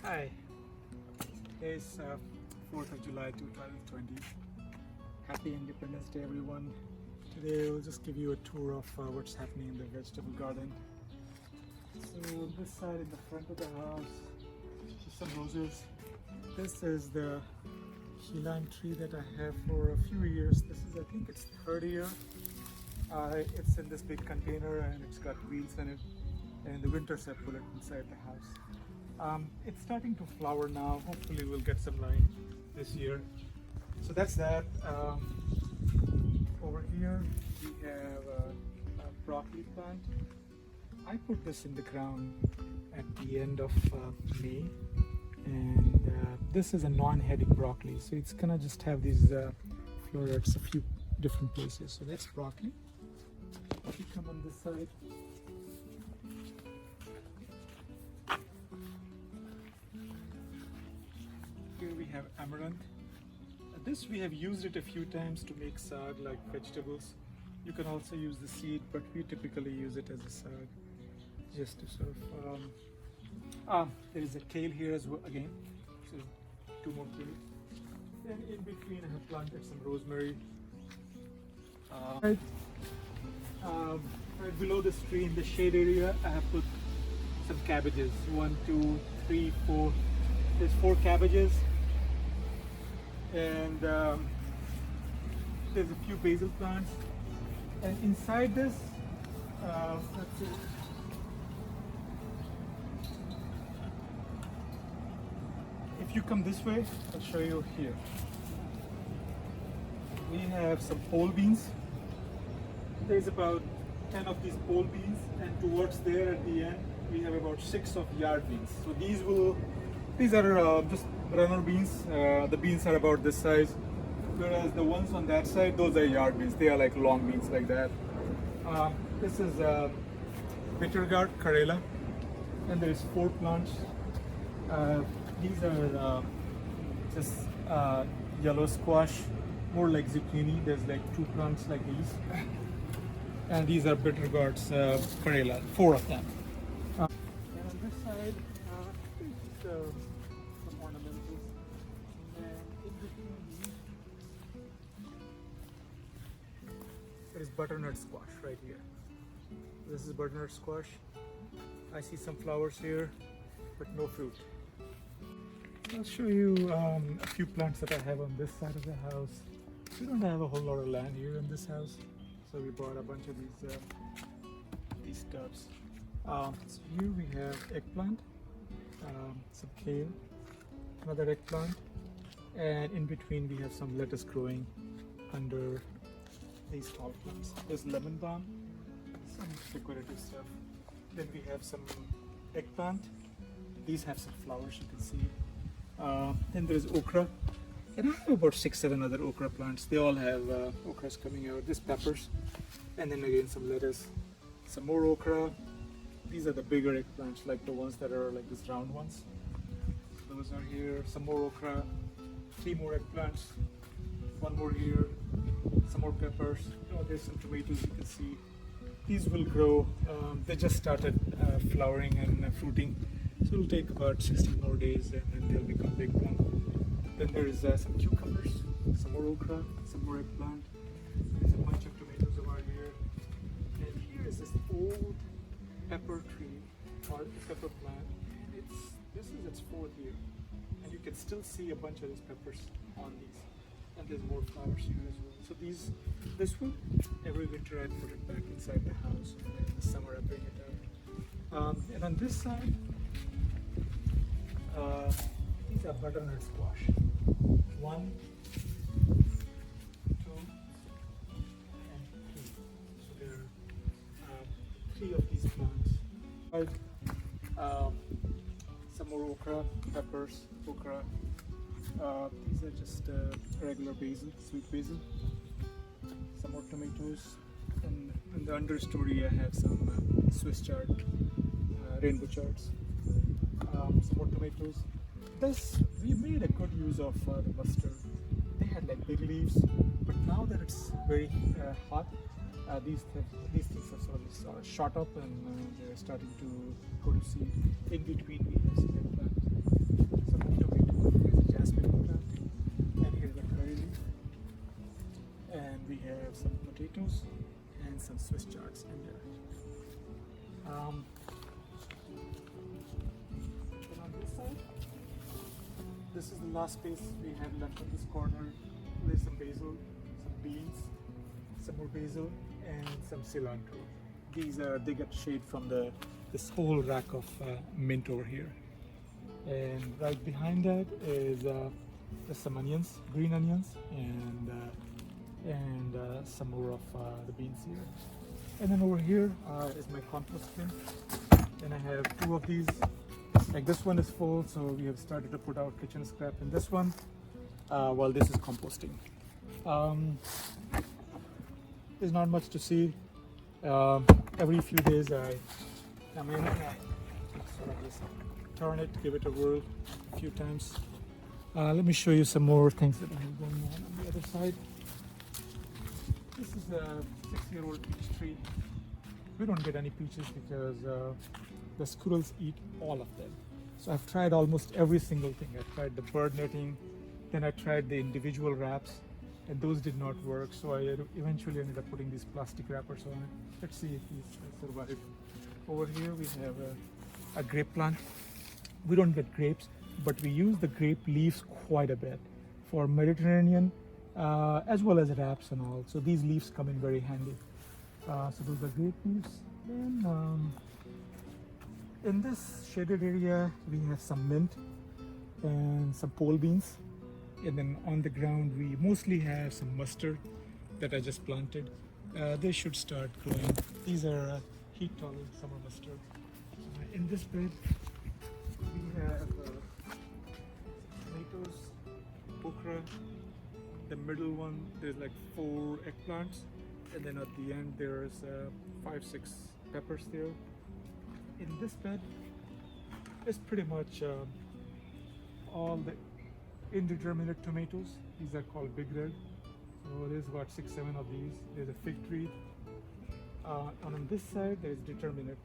Hi, it's 4th of July 2020. Happy Independence Day, everyone. Today we'll just give you a tour of what's happening in the vegetable garden. So this side in the front of the house, some roses. This is the key lime tree that I have for a few years. This is, I think it's third year. It's in this big container and it's got wheels in it. And in the winters I put it inside the house. It's starting to flower now. Hopefully we'll get some lime this year. So that's that. Over here we have a broccoli plant. I put this in the ground at the end of May, and this is a non-heading broccoli, so it's gonna just have these florets a few different places. So that's broccoli. If you come on this side, here we have amaranth. This we have used it a few times to make saag like vegetables. You can also use the seed, but we typically use it as a saag, just to sort of. There is a kale here as well again, so two more kale. Then in between I have planted some rosemary. Right below this tree in the shade area, I have put some cabbages. 1, 2, 3, 4. There's 4 cabbages, and there's a few basil plants. And inside this, let's see. If you come this way, I'll show you here. We have some pole beans. There's about 10 of these pole beans, and towards there at the end, we have about 6 of yard beans. So these are just runner beans. The beans are about this size, whereas the ones on that side, those are yard beans. They are like long beans like that. This is bitter gourd, Karela, and there's 4 plants. These are just yellow squash, more like zucchini. There's like 2 plants like these, and these are bitter gourds, Karela, 4 of them. And on this side, there's some ornamentals, and in between these, there is butternut squash right here. This is butternut squash. I see some flowers here, but no fruit. I'll show you a few plants that I have on this side of the house. We don't have a whole lot of land here in this house, so we bought a bunch of these tubs. So here we have eggplant, some kale, another eggplant, and in between we have some lettuce growing under these small plants. There's lemon balm, some decorative stuff. Then we have some eggplant. These have some flowers, you can see. Then there's okra, and I have about 6-7 other okra plants. They all have okras coming out. There's peppers, and then again some lettuce, some more okra. These are the bigger eggplants, like the ones that are like these round ones. Those are here. Some more okra, 3 more eggplants, 1 more here, some more peppers. Oh, there's some tomatoes, you can see. These will grow. They just started flowering and fruiting. So it'll take about 60 more days and then they'll become big one. Then there is some cucumbers, some more okra, some more eggplant. There's a bunch of tomatoes over here. And here is this old pepper tree, or pepper plant. And this is its 4th year. And you can still see a bunch of these peppers on these. And there's more flowers here as well. So this one, every winter I put it back inside the house, and then in the summer I bring it out. And on this side, these are butternut squash. 1, 2, and 3. So there are 3 of these plants. Some more okra, peppers, okra. These are just regular basil, sweet basil. Some more tomatoes. And in the understory I have some Swiss chard, rainbow chards. Some more tomatoes. We made a good use of the mustard. They had like big leaves, but now that it's very hot, these things have sort of shot up and they're starting to go to seed. In between we have some eggplant. we have some potatoes and some Swiss charts in there. And on this side, this is the last space we have left in this corner. There's some basil, some beans, some more basil, and some cilantro. They get shade from this whole rack of mint over here. And right behind that is there's some onions, green onions, and some more of the beans here. And then over here is my compost bin. And I have two of these. Like this one is full, so we have started to put out kitchen scrap in this one, while this is composting. There's not much to see. Every few days I come in and sort of just turn it, give it a whirl a few times. Let me show you some more things that I have going on the other side. This is a 6-year-old peach tree. We don't get any peaches because the squirrels eat all of them. So I've tried almost every single thing. I tried the bird netting, then I tried the individual wraps, and those did not work. So I eventually ended up putting these plastic wrappers on it. Let's see if these survive. Over here we have a grape plant. We don't get grapes, but we use the grape leaves quite a bit for Mediterranean as well as wraps and all. So these leaves come in very handy. So those are grape leaves. Then in this shaded area we have some mint and some pole beans. And then on the ground we mostly have some mustard that I just planted. They should start growing. These are heat tolerant summer mustard. In this bed we have tomatoes, okra. The middle one there's like 4 eggplants, and then at the end there's 5-6 peppers there. In this bed is pretty much all the indeterminate tomatoes. These are called Big Red. So there's about 6-7 of these. There's a fig tree. And on this side there is determinate.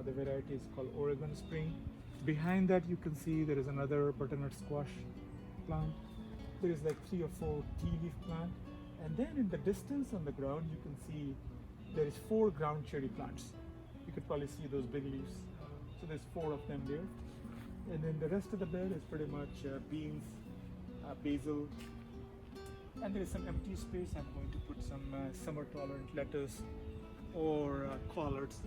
The variety is called Oregon Spring. Behind that you can see there is another butternut squash plant. There is like 3 or 4 tea leaf plant. And then in the distance on the ground you can see there is 4 ground cherry plants. You could probably see those big leaves. So there's 4 of them there. And then the rest of the bed is pretty much beans, basil, and there is some empty space. I'm going to put some summer tolerant lettuce or collards.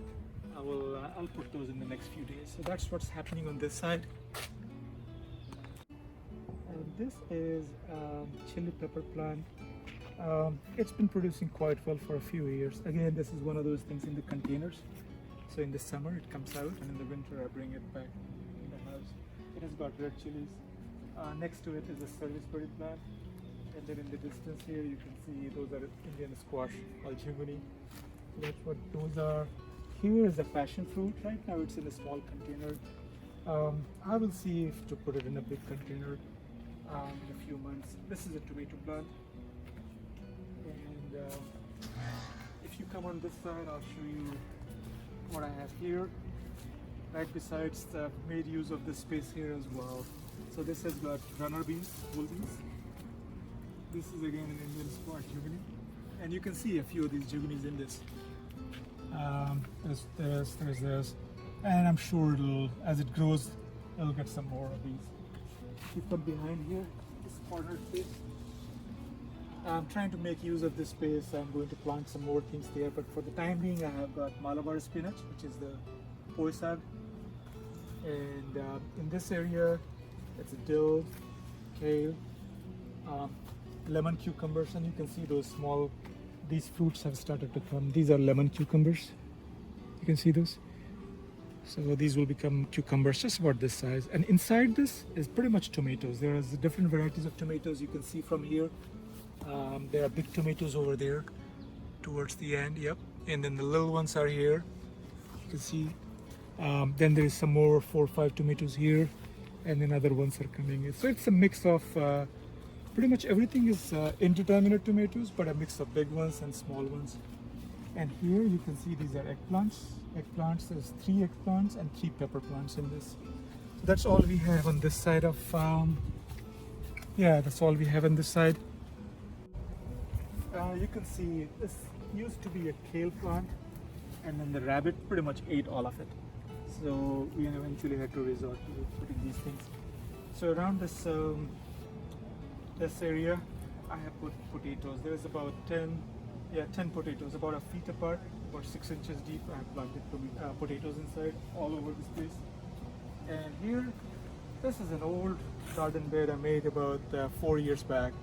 I'll put those in the next few days. So that's what's happening on this side. And this is chili pepper plant. It's been producing quite well for a few years. Again, this is one of those things in the containers. So in the summer it comes out, and in the winter I bring it back in the house. It has got red chilies. Next to it is a serviceberry plant. And then in the distance here you can see those are Indian squash or juguni. That's what those are. Here is a passion fruit. Right now it's in a small container. I will see if to put it in a big container in a few months. This is a tomato plant. And if you come on this side, I'll show you what I have here. Right besides, made use of this space here as well. So this has got runner beans, whole beans. This is again an Indian squash juguni, and you can see a few of these jugunis in this. There's this, and I'm sure as it grows, it'll get some more of these. If you come behind here, this corner space, I'm trying to make use of this space. I'm going to plant some more things there, but for the time being, I have got Malabar spinach, which is the poi saag, and in this area, it's a dill, kale, lemon cucumbers, and you can see these fruits have started to come. These are lemon cucumbers. You can see those. So these will become cucumbers just about this size. And inside this is pretty much tomatoes. There is different varieties of tomatoes you can see from here. There are big tomatoes over there towards the end, yep. And then the little ones are here. You can see. Then there is some more 4 or 5 tomatoes here, and then other ones are coming in. So it's a mix of pretty much everything is indeterminate tomatoes, but a mix of big ones and small ones. And here you can see these are eggplants. There's 3 eggplants and 3 pepper plants in this. So that's all we have on this side of, that's all we have on this side. You can see this used to be a kale plant, and then the rabbit pretty much ate all of it. So we eventually had to resort to putting these things. So around this area, I have put potatoes. There's about 10 potatoes, about a feet apart, about 6 inches deep. I have planted potatoes inside all over this place. And here, this is an old garden bed I made about 4 years back.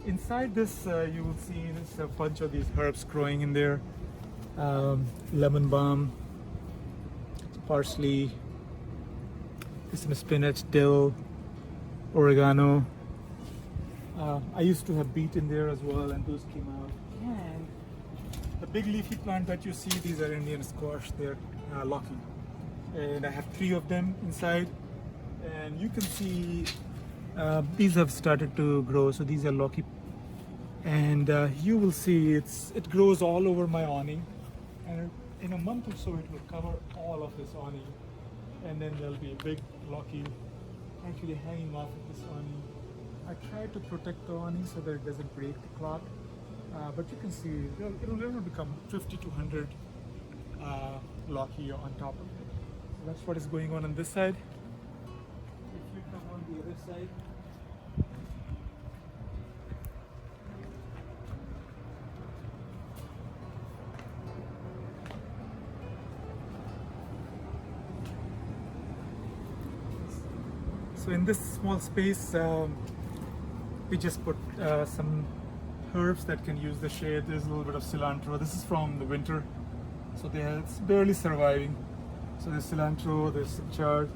Inside this, you will see there's a bunch of these herbs growing in there. Lemon balm, parsley, some spinach, dill, oregano. I used to have beet in there as well, and those came out. And the big leafy plant that you see, these are Indian squash. They're locky, and I have 3 of them inside. And you can see these have started to grow. So these are locky, and you will see it grows all over my awning. And in a month or so, it will cover all of this awning, and then there'll be a big locky actually hanging off of this awning. I try to protect the awning so that it doesn't break the cloth, but you can see it'll never become 50 to 100 locky on top of it. So that's what is going on this side. If you come on the other side, so in this small space, we just put some herbs that can use the shade. There's a little bit of cilantro. This is from the winter, so it's barely surviving. So there's cilantro, there's some chard,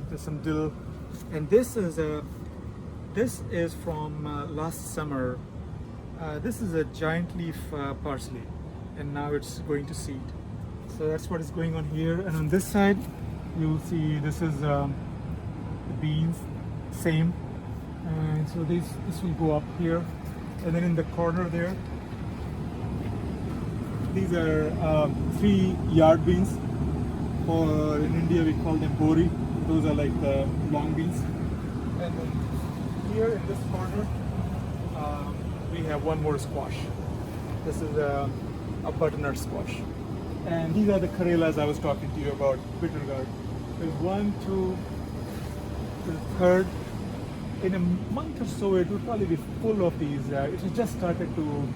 there's some dill, and this is from last summer. This is a giant leaf parsley, and now it's going to seed. So that's what is going on here. And on this side, you will see this is the beans, same. And so this will go up here, and then in the corner there, these are 3 yard beans, or in India we call them bori. Those are like the long beans. And then here in this corner, we have one more squash. This is a butternut squash. And these are the karelas I was talking to you about, bitter gourd. There's 1, 2, the third. In a month or so, it will probably be full of these. It has just started to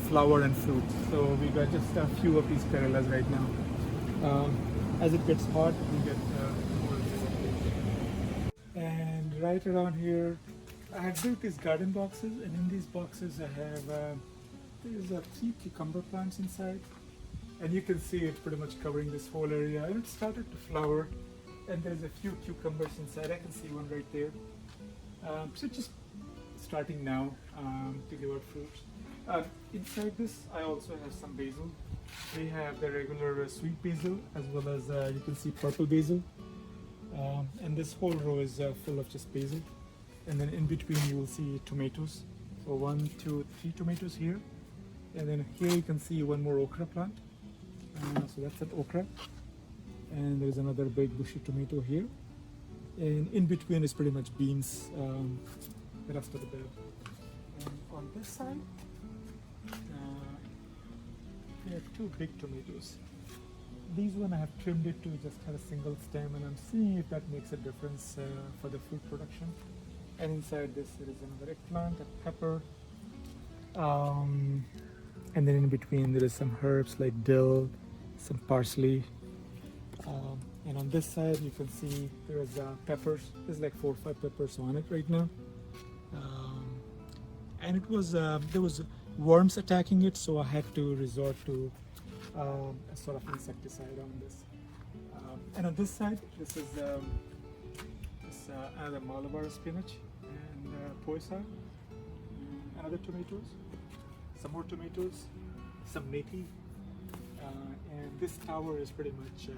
flower and fruit. So we got just a few of these karelas right now. As it gets hot, we get more of these. And right around here, I have built these garden boxes, and in these boxes I have there's 3 cucumber plants inside, and you can see it's pretty much covering this whole area. And it started to flower, and there's a few cucumbers inside. I can see one right there. So just starting now to give out fruits. Inside this, I also have some basil. We have the regular sweet basil, as well as you can see purple basil. And this whole row is full of just basil. And then in between you will see tomatoes. So 1, 2, 3 tomatoes here. And then here you can see one more okra plant. So that's an okra. And there's another big bushy tomato here. And in between is pretty much beans, the rest of the bed. And on this side, we have 2 big tomatoes. These one I have trimmed it to just have a single stem, and I'm seeing if that makes a difference for the fruit production. And inside this there is another eggplant, a pepper, and then in between there is some herbs like dill, some parsley. And on this side you can see there is peppers. There's like 4 or 5 peppers on it right now. And it was there was worms attacking it, so I had to resort to a sort of insecticide on this. And on this side, this is another Malabar spinach and poisa, and other tomatoes, some more tomatoes, some methi, and this tower is pretty much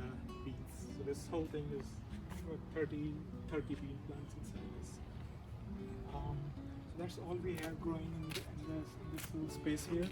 beans. So this whole thing is about 30 bean plants inside this. So that's all we have growing in this little space here.